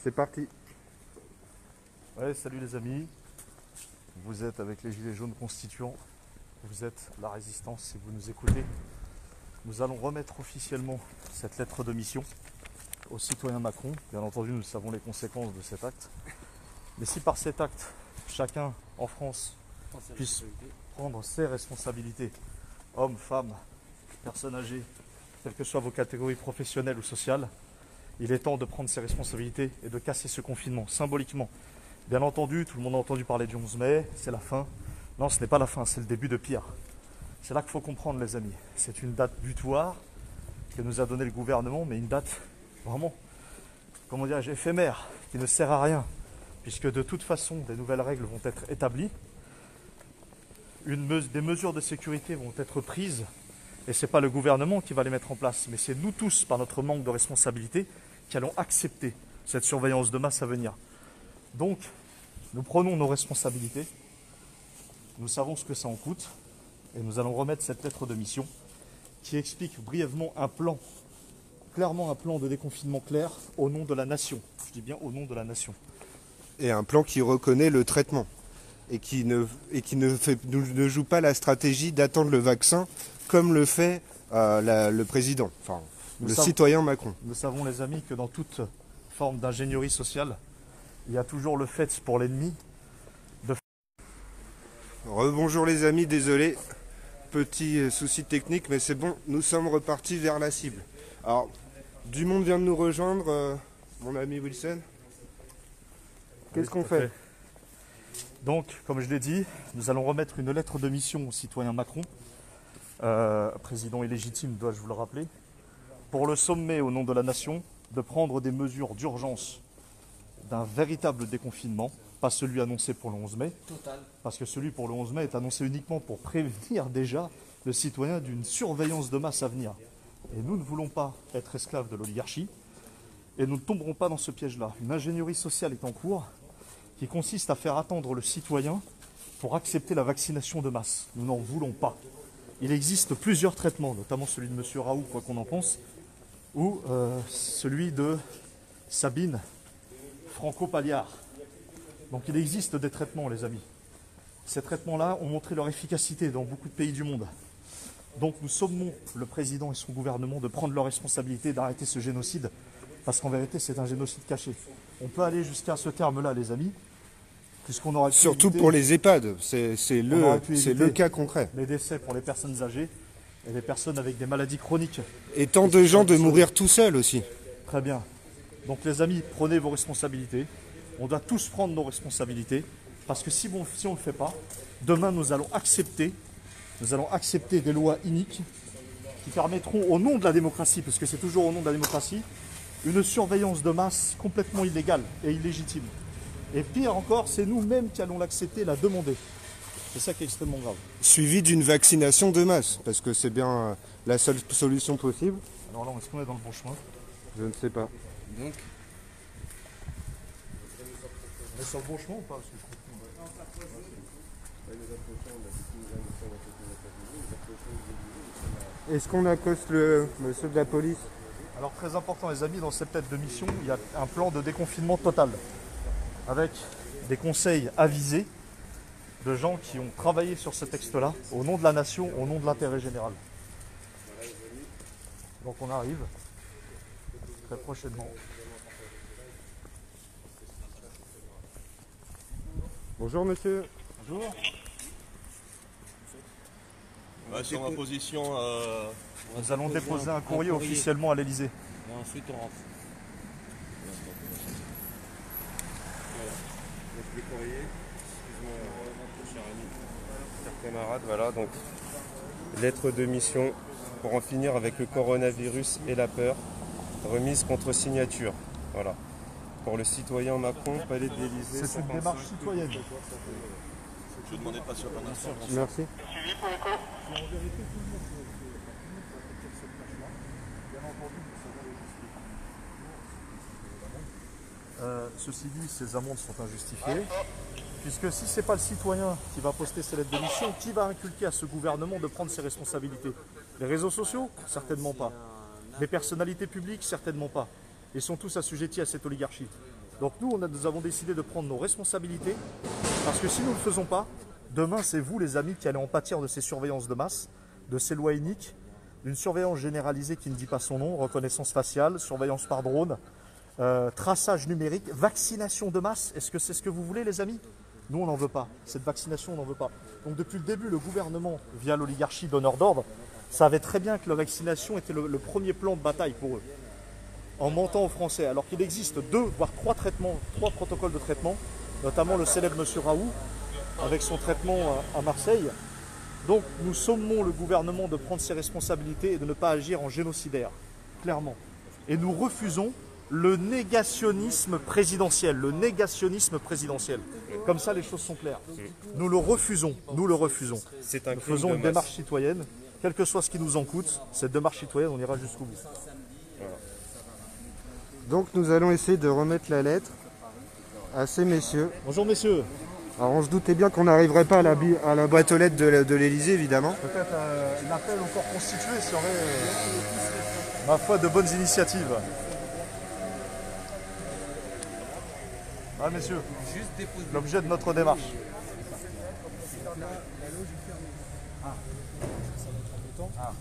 C'est parti. Ouais, salut les amis, vous êtes avec les Gilets jaunes constituants, vous êtes la résistance si vous nous écoutez. Nous allons remettre officiellement cette lettre de mission au citoyen Macron. Bien entendu, nous savons les conséquences de cet acte. Mais si par cet acte, chacun en France puisse prendre ses responsabilités, hommes, femmes, personnes âgées, quelles que soient vos catégories professionnelles ou sociales, il est temps de prendre ses responsabilités et de casser ce confinement symboliquement. Bien entendu, tout le monde a entendu parler du 11 mai, c'est la fin. Non, ce n'est pas la fin, c'est le début de pire. C'est là qu'il faut comprendre, les amis. C'est une date butoir que nous a donné le gouvernement, mais une date vraiment, comment dirais-je, éphémère, qui ne sert à rien, puisque de toute façon, des nouvelles règles vont être établies, des mesures de sécurité vont être prises, et ce n'est pas le gouvernement qui va les mettre en place, mais c'est nous tous, par notre manque de responsabilité, qui allons accepter cette surveillance de masse à venir. Donc, nous prenons nos responsabilités, nous savons ce que ça en coûte, et nous allons remettre cette lettre de mission qui explique brièvement un plan, clairement un plan de déconfinement clair au nom de la nation. Je dis bien au nom de la nation. Et un plan qui reconnaît le traitement et qui ne joue pas la stratégie d'attendre le vaccin comme le fait le président, enfin le citoyen Macron. Nous savons, les amis, que dans toute forme d'ingénierie sociale, il y a toujours le fait pour l'ennemi de... Rebonjour les amis, désolé, petit souci technique, mais c'est bon, nous sommes repartis vers la cible. Alors, du monde vient de nous rejoindre, mon ami Wilson. Qu'est-ce qu'on fait? Donc, comme je l'ai dit, nous allons remettre une lettre de mission au citoyen Macron, président illégitime, dois-je vous le rappeler, pour le sommer au nom de la nation de prendre des mesures d'urgence d'un véritable déconfinement, pas celui annoncé pour le 11 mai, parce que celui pour le 11 mai est annoncé uniquement pour prévenir déjà le citoyen d'une surveillance de masse à venir. Et nous ne voulons pas être esclaves de l'oligarchie, et nous ne tomberons pas dans ce piège-là. Une ingénierie sociale est en cours, qui consiste à faire attendre le citoyen pour accepter la vaccination de masse. Nous n'en voulons pas. Il existe plusieurs traitements, notamment celui de M. Raoult, quoi qu'on en pense, ou celui de Sabine Franco-Paliard. Donc il existe des traitements, les amis. Ces traitements-là ont montré leur efficacité dans beaucoup de pays du monde. Donc nous sommons le président et son gouvernement de prendre leurs responsabilités, d'arrêter ce génocide, parce qu'en vérité c'est un génocide caché. On peut aller jusqu'à ce terme-là, les amis, puisqu'on aurait pu surtout éviter, pour les EHPAD, c'est le cas concret. Les décès pour les personnes âgées et les personnes avec des maladies chroniques. Et tant de gens de mourir tout seuls aussi. Très bien. Donc les amis, prenez vos responsabilités. On doit tous prendre nos responsabilités, parce que si on ne le fait pas, demain nous allons accepter des lois iniques qui permettront, au nom de la démocratie, parce que c'est toujours au nom de la démocratie, une surveillance de masse complètement illégale et illégitime. Et pire encore, c'est nous-mêmes qui allons l'accepter, la demander. C'est ça qui est extrêmement grave. Suivi d'une vaccination de masse, parce que c'est bien la seule solution possible. Alors là, est-ce qu'on est dans le bon chemin? Je ne sais pas. Donc, on est sur le bon chemin ou pas? Est-ce qu'on accoste le monsieur de la police? Alors très important, les amis, dans cette lettre de mission, il y a un plan de déconfinement total, avec des conseils avisés de gens qui ont travaillé sur ce texte-là, au nom de la nation, au nom de l'intérêt général. Donc on arrive très prochainement. Bonjour monsieur. Bonjour. sur ma position, Nous allons déposer un courrier officiellement à l'Elysée. et ensuite on rentre. Les courriers, excuse-moi, cher ami, chers camarades, voilà donc lettre de mission pour en finir avec le coronavirus et la peur, remise contre signature, voilà. Pour le citoyen Macron, palais de l'Elysée. C'est une démarche citoyenne. Je demandais pas sur la nation. Merci. Ceci dit, ces amendes sont injustifiées, puisque si ce n'est pas le citoyen qui va poster ses lettres de mission, qui va inculquer à ce gouvernement de prendre ses responsabilités? Les réseaux sociaux? Certainement pas. Les personnalités publiques? Certainement pas. Ils sont tous assujettis à cette oligarchie. Donc nous avons décidé de prendre nos responsabilités, parce que si nous ne le faisons pas, demain c'est vous les amis qui allez en pâtir de ces surveillances de masse, de ces lois iniques, d'une surveillance généralisée qui ne dit pas son nom, reconnaissance faciale, surveillance par drone, traçage numérique, vaccination de masse. Est-ce que c'est ce que vous voulez les amis? Nous on n'en veut pas, cette vaccination on n'en veut pas. Donc depuis le début le gouvernement, via l'oligarchie donneur d'ordre, savait très bien que la vaccination était le premier plan de bataille pour eux. En mentant aux Français, alors qu'il existe 2 voire 3 protocoles de traitement, notamment le célèbre Monsieur Raoult, avec son traitement à Marseille. Donc nous sommons le gouvernement de prendre ses responsabilités et de ne pas agir en génocidaire, clairement. Et nous refusons le négationnisme présidentiel, Comme ça les choses sont claires. Nous le refusons, nous le refusons. C'est un Nous crime faisons de une masse. démarche citoyenne, quel que soit ce qui nous en coûte, cette démarche citoyenne, on ira jusqu'au bout. Donc nous allons essayer de remettre la lettre à ces messieurs. Bonjour messieurs. Alors on se doutait bien qu'on n'arriverait pas à la boîte aux lettres de l'Elysée évidemment. Peut-être un appel encore constitué serait, ma foi, de bonnes initiatives. Ah messieurs, l'objet de notre démarche.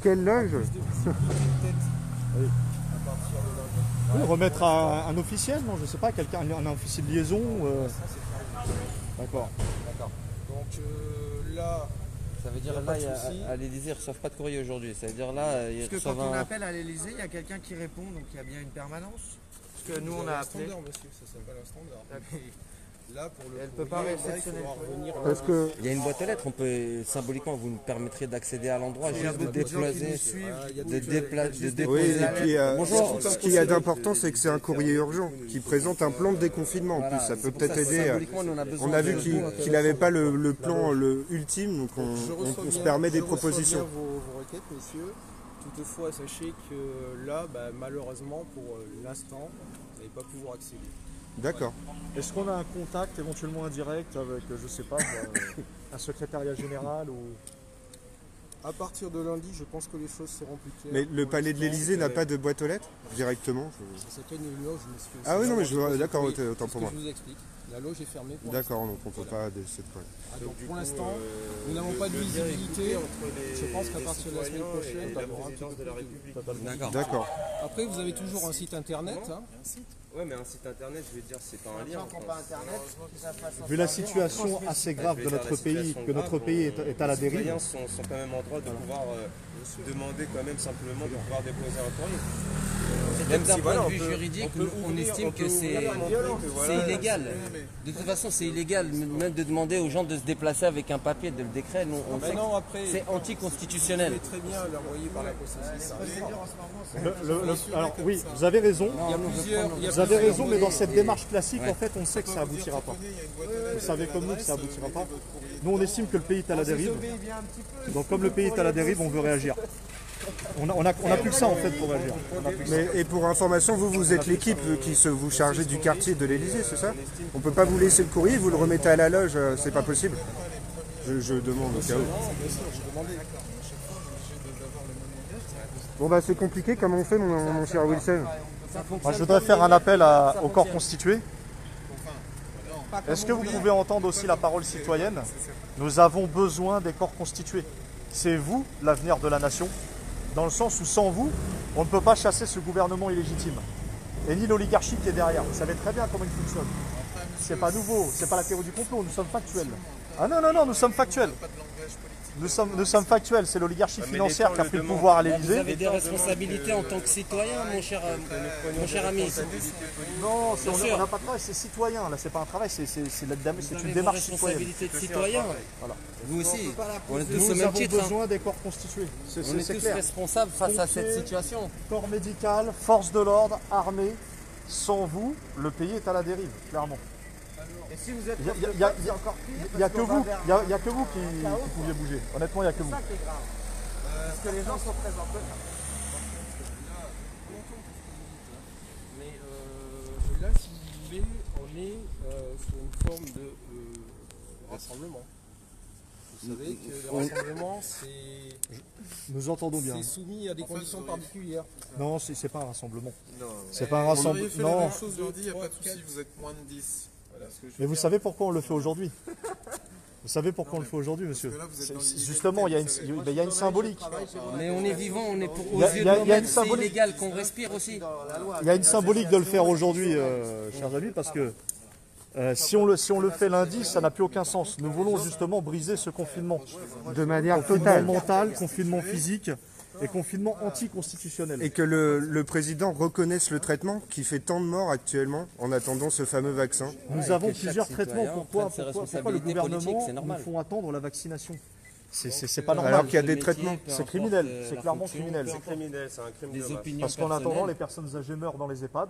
Quelle loge? Oui, remettre à un officiel, non, je sais pas, quelqu'un, un officier de liaison. D'accord. Donc là, Ça veut dire y a là, pas de souci. à l'Élysée, ils ne reçoivent pas de courrier aujourd'hui. Ça veut dire là, ils Parce que reçoivent quand on un... appelle à l'Elysée, il y a quelqu'un qui répond, donc il y a bien une permanence. Parce que nous, on a un appelé. standard, monsieur, ça s'appelle un standard. D'accord. Et là, pour le Elle peut pas courrier, là, il réceptionner faudra le revenir Parce que Il y a une boîte aux lettres, on peut symboliquement, vous nous permettrez d'accéder à l'endroit, Il y a juste de beaucoup de gens qui nous déplacer, suivent. de oui, déposer. et puis Bonjour. ce qu'il y a d'important c'est que c'est un courrier urgent qui présente un plan de déconfinement en plus. Ça peut peut-être aider. Symboliquement, nous, on a besoin On a vu de- qu'il n'avait pas le plan ultime, donc Je reçois on se bien- permet des je reçois propositions. bien vos requêtes, messieurs. Toutefois, sachez que là, malheureusement, pour l'instant, vous n'allez pas pouvoir accéder. D'accord. Est-ce qu'on a un contact éventuellement indirect avec, je sais pas, un secrétariat général ou... À partir de lundi, je pense que les choses seront plus claires. Mais le Pour palais de l'instant, l'Elysée n'a pas de boîte aux lettres directement? Ça s'appelle une loge, monsieur. Ah oui, non, mais d'accord, Oui, autant pour ce moi. que je vous explique. La loge est fermée. pour D'accord, donc on ne peut pas décider de quoi. l'instant. Donc pour l'instant, nous n'avons pas de visibilité. Je pense qu'à partir de la semaine prochaine, la on aura un petit présidence peu de la plus République. D'accord. D'accord. Après, vous avez toujours un site internet. hein. Ouais, mais un site internet, je veux dire, c'est pas un lien. Internet, qu'ils savent pas s'en Vu la servir. situation assez grave de notre pays, que notre pays est à la Les dérive, citoyens sont quand même en droit de pouvoir demander quand même simplement de pouvoir déposer un courrier. Même d'un voilà, point de vue on peut- juridique, on peut on ouvrir- estime on que peut c'est ouvrir la montée, que voilà, illégal. De toute façon, c'est illégal même de demander aux gens de se déplacer avec un papier, de le décret. Nous, on sait Maintenant, que après, c'est vous anticonstitutionnel. pouvez très bien l'envoyer par la poste aussi. ça arrive. alors oui, vous avez raison. Il y a plusieurs. Vous avez raison, mais dans cette démarche classique, en fait, on sait que ça aboutira pas. Vous savez comme nous que ça aboutira pas. Nous, on estime que le pays est à la dérive. Donc, comme le pays est à la dérive, on veut réagir. On a plus que ça, en fait, pour réagir. Et pour information, vous êtes l'équipe qui vous chargez du quartier de l'Elysée, c'est ça? On peut pas vous laisser le courrier, vous le remettez à la loge, c'est pas possible? Je demande au cas où. Bon bah c'est compliqué, comment on fait mon cher Wilson? Moi, je voudrais faire un appel au corps constitué. Est-ce que vous pouvez entendre aussi la parole citoyenne? Nous avons besoin des corps constitués. C'est vous l'avenir de la nation, dans le sens où sans vous, on ne peut pas chasser ce gouvernement illégitime. Et ni l'oligarchie qui est derrière. Vous savez très bien comment il fonctionne. C'est pas nouveau, c'est pas la théorie du complot, nous sommes factuels. Ah non, non, non, nous sommes factuels. Nous sommes factuels, c'est l'oligarchie financière qui a pris le pouvoir à Vous l'Élysée. avez des responsabilités en tant que citoyen, mon cher ami. Non, Bien sûr. on n'a pas de travail, c'est citoyen. Là, c'est pas un travail, c'est Vous une avez vos démarche citoyenne. responsabilités de citoyen. Voilà. Vous aussi. On est tous Nous au même avons titre. hein. besoin des corps constitués. On est C'est tous clair. responsables face à cette Pompiers, situation. Corps médical, force de l'ordre, armée. Sans vous, le pays est à la dérive, clairement. Et si vous êtes Il n'y a, contre il y a- le peuple, c'est encore pire. il y a parce que qu'on va vous, vers il y a que vous qui pouviez bouger. Honnêtement, il n'y a que C'est vous. ça qui est grave. Parce que les gens sont très en colère. Mais là, si vous voulez, on est sur une forme de rassemblement. Vous savez que le rassemblement, Nous entendons bien. c'est soumis à des conditions particulières. Non, c'est pas un rassemblement. Non. C'est pas un rassemblement. fait la même chose lundi, il n'y a pas de souci, vous êtes moins de 10. Voilà ce que je Mais vous savez pourquoi on le fait aujourd'hui? Vous savez pourquoi on le fait aujourd'hui, monsieur? là, vous êtes dans l'illégalité, Justement, il y a une symbolique. Mais on est vivant, on est pour Il y a- aux yeux il y a de une nous-mêmes, c'est symbolique. illégal qu'on respire aussi. Il y a une symbolique de le faire aujourd'hui, chers amis, parce que si on le fait lundi, ça n'a plus aucun sens. Nous voulons justement briser ce confinement. De manière Confinement totale. mental, confinement physique et confinement anticonstitutionnel. Et que le président reconnaisse le traitement qui fait tant de morts actuellement en attendant ce fameux vaccin. Nous et avons que chaque plusieurs traitements. citoyen Pourquoi prenne ses le responsabilités gouvernement politiques, c'est nous normal. font attendre la vaccination? C'est pas normal. Alors qu'il y a des Le traitements. métier, peu C'est importe, criminel, la c'est clairement fonction, criminel. peu C'est importe. criminel, c'est un crime de Des masse. opinions Parce qu'en attendant, personnelles. les personnes âgées meurent dans les EHPAD,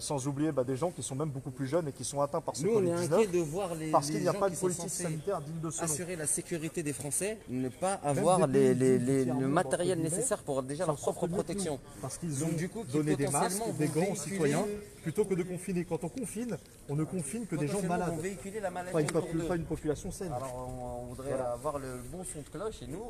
sans oublier des gens qui sont même beaucoup plus jeunes et qui sont atteints par ce Nous, on est Covid-19, inquiets de voir les parce qu'il n'y a gens pas qui de sont politique censés sanitaire digne de ce nom. assurer la sécurité des Français, ne pas avoir des pays le matériel entre guillemets, nécessaire pour déjà leur s'en propre sortent mieux que protection. nous, parce qu'ils Donc, ont du coup, qui donné des masques, potentiellement des vont gants aux véhiculer- citoyens, plutôt que de confiner. Quand on confine, on ne confine que des gens Potentiellement, malades, vont véhiculer la maladie pas une, autour d'eux. pas une population saine. Alors on voudrait avoir le bon son de cloche et nous,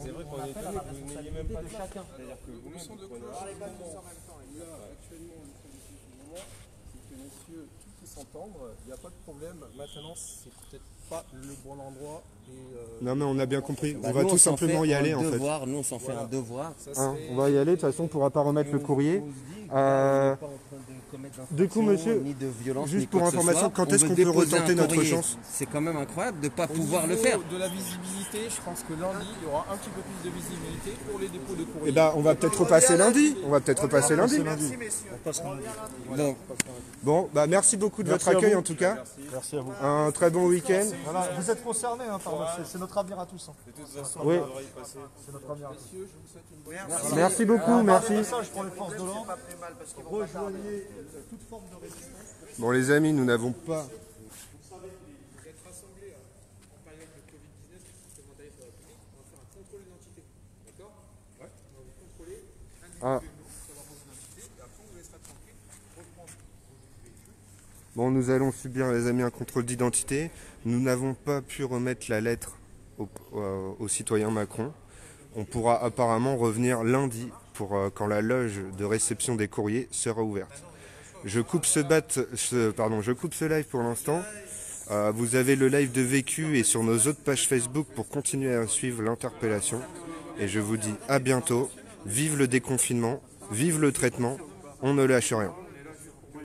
C'est vrai qu'on est appelle à étonné la que vous n'ayez responsabilité même pas de de chacun. C'est-à-dire que vous-même, vous prenez- Actuellement, le premier moment, c'est que messieurs, tout peut s'entendre, il n'y a pas de problème. Maintenant, c'est peut-être pas le bon endroit. Et, Non mais on a bien compris. Bah, On va nous, tout s'en simplement fait y un aller en fait. devoir, nous on s'en fait un devoir. ça Hein, serait- on va y aller, de toute façon on ne pourra pas remettre le courrier. On se dit qu'on Euh, n'est pas en train de commettre du coup, d'infraction, monsieur, ni de violence, juste ni pour quoi que ce information, soit. quand On est-ce veut qu'on peut déposer retenter un notre courrier. chance? C'est quand même incroyable de ne pas Au pouvoir le niveau faire. de la visibilité, je pense que lundi, il y aura un petit peu plus de visibilité pour les dépôts de courrier. Eh ben on va peut-être repasser lundi. On va peut-être repasser lundi. Donc, Bon, bah merci beaucoup de Merci votre à accueil vous. en tout cas. Merci à vous. Un très bon week-end. Voilà, vous êtes concernés, c'est notre avenir à tous. De toute façon, Oui. on devrait y passer. C'est notre avenir à tous. Merci beaucoup, merci. Message pour les forces de l'ordre. Rejoignez toute forme de résistance. Bon les amis, nous n'avons pas... Ah. Bon, nous allons subir, les amis, un contrôle d'identité. Nous n'avons pas pu remettre la lettre au citoyen Macron. On pourra apparemment revenir lundi pour quand la loge de réception des courriers sera ouverte. Je coupe ce live pour l'instant. Vous avez le live de Vécu et sur nos autres pages Facebook pour continuer à suivre l'interpellation. Et je vous dis à bientôt. Vive le déconfinement, vive le traitement, on ne lâche rien.